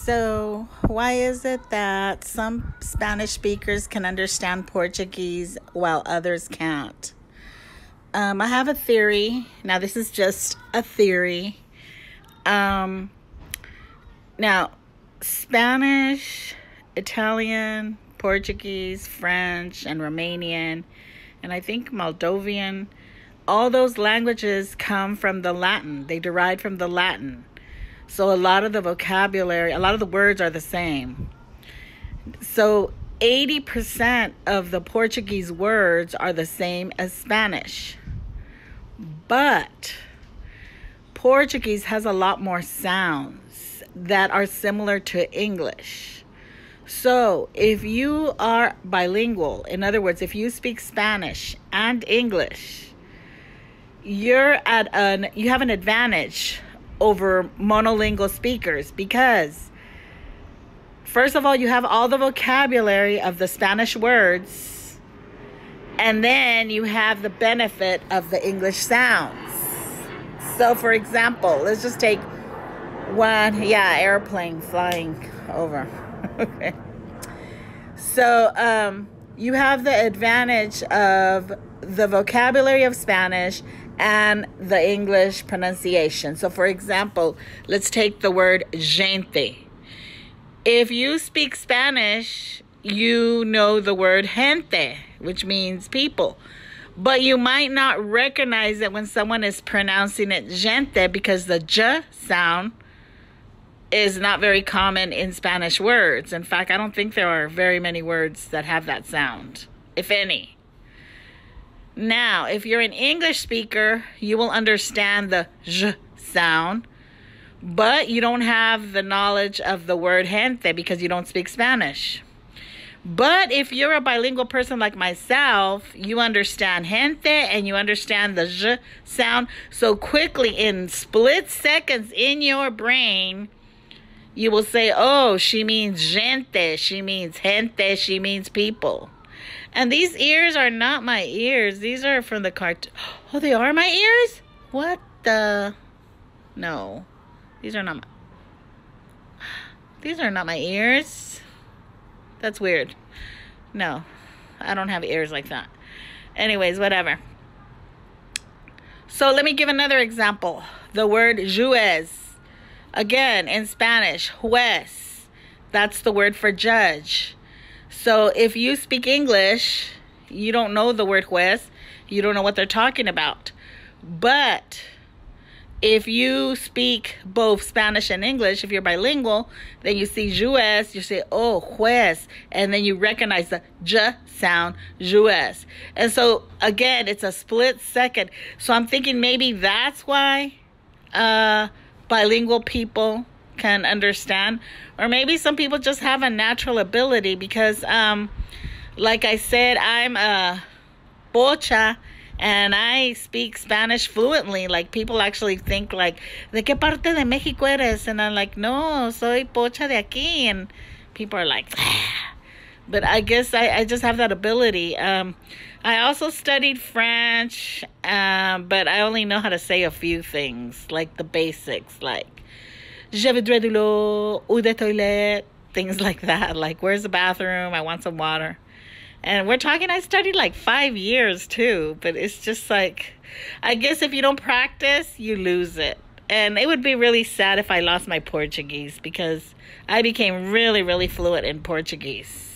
So, why is it that some Spanish speakers can understand Portuguese while others can't? I have a theory. Now, this is just a theory. Um, Now, Spanish, Italian, Portuguese, French, and Romanian, and I think Moldovan, all those languages come from the Latin. They derive from the Latin. So a lot of the vocabulary, a lot of the words are the same. So 80% of the Portuguese words are the same as Spanish. But Portuguese has a lot more sounds that are similar to English. So if you are bilingual, in other words, if you speak Spanish and English, you have an advantage over monolingual speakers because, first of all, you have all the vocabulary of the Spanish words, and then you have the benefit of the English sounds. So, for example, let's just take one, airplane flying over. Okay. So, you have the advantage of the vocabulary of Spanish and the English pronunciation. So, for example, let's take the word gente. If you speak Spanish, you know the word gente, which means people. But you might not recognize it when someone is pronouncing it gente because the j sound is not very common in Spanish words. In fact, I don't think there are very many words that have that sound, if any. Now, if you're an English speaker, you will understand the j sound, but you don't have the knowledge of the word gente because you don't speak Spanish. But if you're a bilingual person like myself, you understand gente and you understand the j sound. So quickly, in split seconds in your brain, you will say, oh, she means gente, she means gente, she means people. And these ears are not my ears. These are from the cartoon. Oh, they are my ears? What the? No. These are not my ears. That's weird. No, I don't have ears like that. Anyways, whatever. So let me give another example. The word juez. Again, in Spanish, juez. That's the word for judge. So if you speak English, you don't know the word juez. You don't know what they're talking about. But if you speak both Spanish and English, if you're bilingual, then you see juez, you say, oh, juez. And then you recognize the j sound, juez. And so, again, it's a split second. So I'm thinking maybe that's why bilingual people can understand. Or maybe some people just have a natural ability because, like I said, I'm a pocha. And I speak Spanish fluently. Like, people actually think, like, ¿de qué parte de México eres? And I'm like, no, soy pocha de aquí. And people are like, ah. But I guess I just have that ability. I also studied French, but I only know how to say a few things, like the basics, like, je voudrais de l'eau, ou de toilette, things like that. Like, where's the bathroom? I want some water. And we're talking, I studied like 5 years too, but it's just like, I guess if you don't practice, you lose it. And it would be really sad if I lost my Portuguese because I became really, really fluent in Portuguese.